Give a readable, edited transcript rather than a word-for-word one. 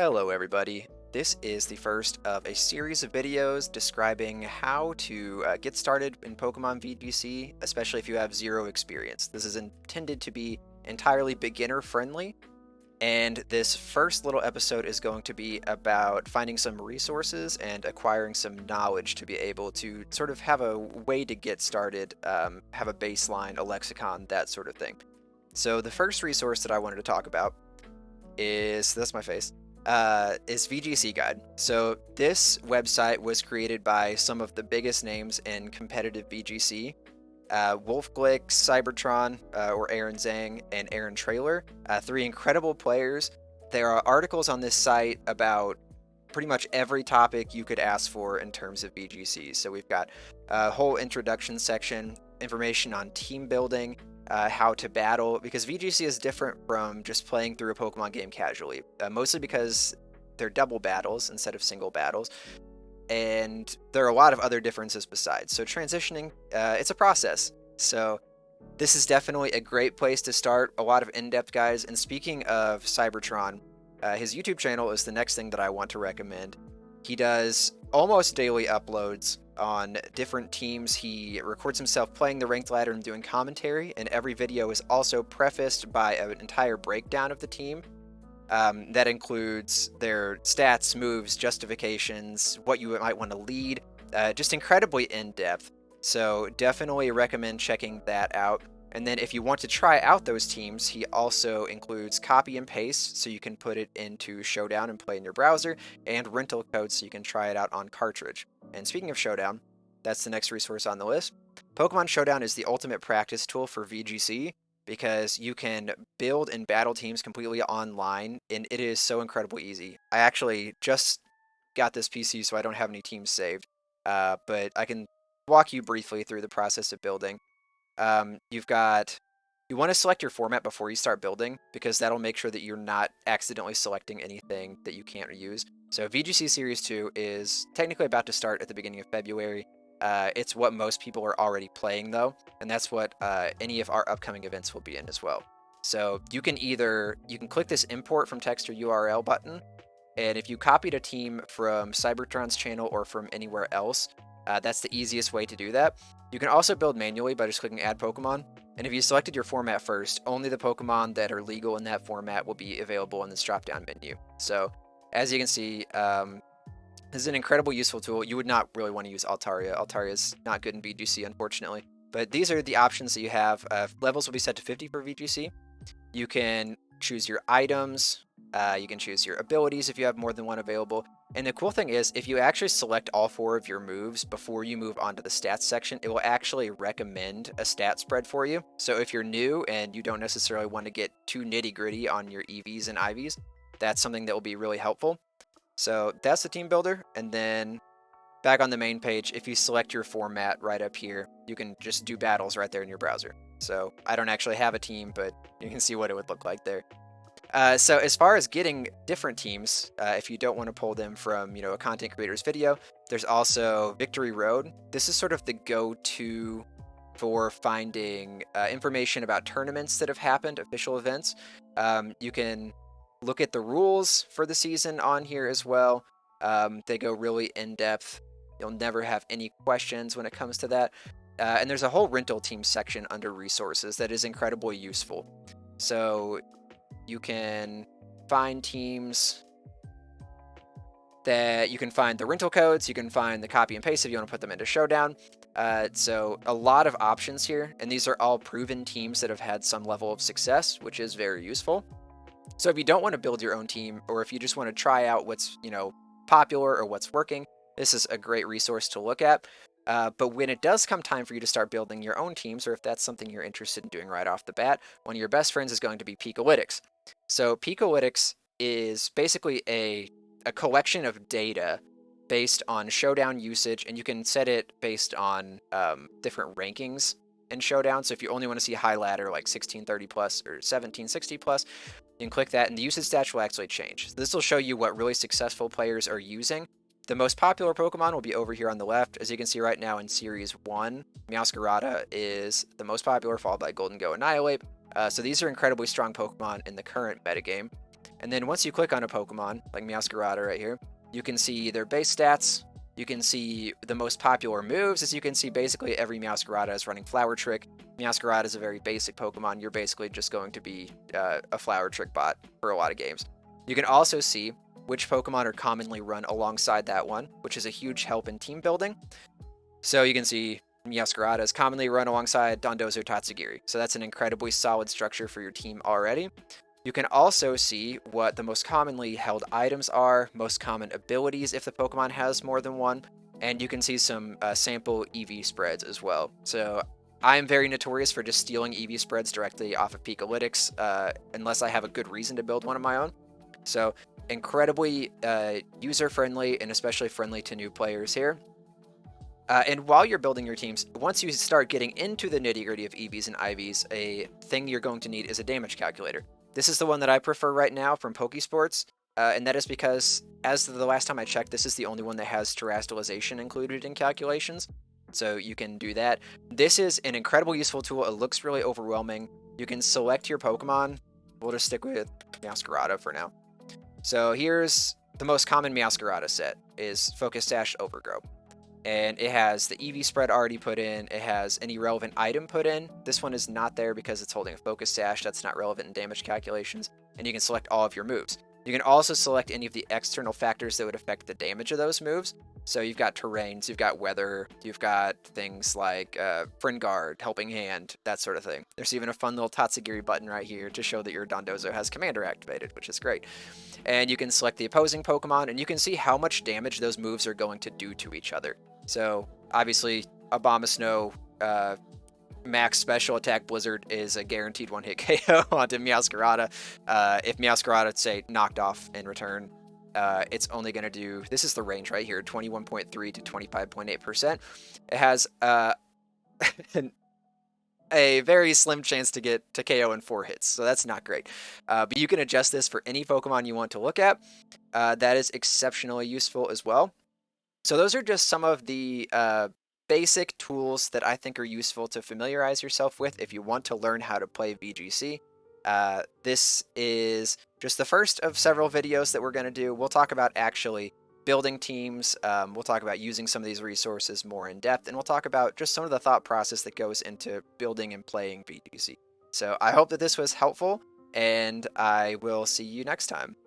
Hello everybody. This is the first of a series of videos describing how to get started in Pokemon VGC, especially if you have zero experience. This is intended to be entirely beginner friendly, and this first little episode is going to be about finding some resources and acquiring some knowledge to be able to sort of have a way to get started, have a baseline, a lexicon, that sort of thing. So the first resource that I wanted to talk about that's my face, is VGC Guide. So this website was created by some of the biggest names in competitive VGC. Wolf Glick, Cybertron, or Aaron Zhang, and Aaron Trailer, three incredible players. There are articles on this site about pretty much every topic you could ask for in terms of VGC. So we've got a whole introduction section, information on team building, how to battle, because VGC is different from just playing through a Pokemon game casually, mostly because they're double battles instead of single battles, and there are a lot of other differences besides. So transitioning, it's a process. So this is definitely a great place to start, a lot of in-depth guides. And speaking of Cybertron, his YouTube channel is the next thing that I want to recommend. He does almost daily uploads on different teams. He records himself playing the ranked ladder and doing commentary, and every video is also prefaced by an entire breakdown of the team. That includes their stats, moves, justifications, what you might want to lead, just incredibly in-depth. So definitely recommend checking that out. And then if you want to try out those teams, he also includes copy and paste, so you can put it into Showdown and play in your browser, and rental codes so you can try it out on cartridge. And speaking of Showdown, that's the next resource on the list. Pokemon Showdown is the ultimate practice tool for VGC because you can build and battle teams completely online, and it is so incredibly easy. I actually just got this PC, so I don't have any teams saved, but I can walk you briefly through the process of building. You want to select your format before you start building, because that'll make sure that you're not accidentally selecting anything that you can't use. So VGC Series 2 is technically about to start at the beginning of February. It's what most people are already playing though, and that's what any of our upcoming events will be in as well. So you can click this import from text or URL button, and if you copied a team from Cybertron's channel or from anywhere else, that's the easiest way to do that. You can also build manually by just clicking Add Pokemon. And if you selected your format first, only the Pokemon that are legal in that format will be available in this drop-down menu. So as you can see, this is an incredibly useful tool. You would not really want to use Altaria. Altaria is not good in VGC, unfortunately. But these are the options that you have. Levels will be set to 50 for VGC. You can choose your items. You can choose your abilities if you have more than one available. And the cool thing is, if you actually select all 4 of your moves before you move on to the stats section, it will actually recommend a stat spread for you. So if you're new and you don't necessarily want to get too nitty-gritty on your EVs and IVs, that's something that will be really helpful. So that's the team builder. And then back on the main page, if you select your format right up here, you can just do battles right there in your browser. So I don't actually have a team, but you can see what it would look like there. So as far as getting different teams, if you don't want to pull them from, a content creator's video, there's also Victory Road. This is sort of the go-to for finding information about tournaments that have happened, official events. You can look at the rules for the season on here as well. They go really in-depth. You'll never have any questions when it comes to that. And there's a whole rental team section under resources that is incredibly useful. So you can find teams that you can find the rental codes, you can find the copy and paste if you want to put them into Showdown. So a lot of options here, and these are all proven teams that have had some level of success, which is very useful. So if you don't want to build your own team, or if you just want to try out what's, popular or what's working, this is a great resource to look at. But when it does come time for you to start building your own teams, or if that's something you're interested in doing right off the bat, one of your best friends is going to be Picolytics. So Picolytics is basically a collection of data based on Showdown usage, and you can set it based on different rankings in Showdown. So if you only want to see high ladder like 1630 plus or 1760 plus, you can click that, and the usage stats will actually change. So this will show you what really successful players are using. The most popular Pokemon will be over here on the left. As you can see right now in Series 1, Meowscarada is the most popular, followed by Golden Go Annihilate. So these are incredibly strong Pokemon in the current metagame. And then once you click on a Pokemon, like Meowscarada right here, you can see their base stats. You can see the most popular moves. As you can see, basically every Meowscarada is running Flower Trick. Meowscarada is a very basic Pokemon. You're basically just going to be a Flower Trick bot for a lot of games. You can also see which Pokemon are commonly run alongside that one, which is a huge help in team building. So you can see Meowscarada is commonly run alongside Dondozo Tatsugiri. So that's an incredibly solid structure for your team already. You can also see what the most commonly held items are, most common abilities if the Pokemon has more than one, and you can see some sample EV spreads as well. So I'm very notorious for just stealing EV spreads directly off of Pikalytics, unless I have a good reason to build one of my own. So incredibly user-friendly and especially friendly to new players here. And while you're building your teams, once you start getting into the nitty-gritty of EVs and IVs, a thing you're going to need is a damage calculator. This is the one that I prefer right now from Pokesports, and that is because, as the last time I checked, this is the only one that has terrestrialization included in calculations, so you can do that. This is an incredibly useful tool. It looks really overwhelming. You can select your Pokemon. We'll just stick with Meowscarada for now. So here's the most common Meowscarada set, is Focus Sash Overgrow. And it has the EV spread already put in. It has any relevant item put in. This one is not there because it's holding a Focus Sash. That's not relevant in damage calculations. And you can select all of your moves. You can also select any of the external factors that would affect the damage of those moves. So you've got terrains, you've got weather, you've got things like Friend Guard, Helping Hand, that sort of thing. There's even a fun little Tatsugiri button right here to show that your Dondozo has Commander activated, which is great. And you can select the opposing Pokemon, and you can see how much damage those moves are going to do to each other. So obviously, Abomasnow max special attack Blizzard is a guaranteed one-hit KO onto Meowscarada. If Meowscarada, say, knocked off in return, it's only going to do, this is the range right here, 21.3 to 25.8%. It has a very slim chance to get to KO in 4 hits, so that's not great. But you can adjust this for any Pokemon you want to look at. That is exceptionally useful as well. So those are just some of the basic tools that I think are useful to familiarize yourself with if you want to learn how to play VGC. This is just the first of several videos that we're going to do. We'll talk about actually building teams. We'll talk about using some of these resources more in depth, and we'll talk about just some of the thought process that goes into building and playing VGC. So I hope that this was helpful, and I will see you next time.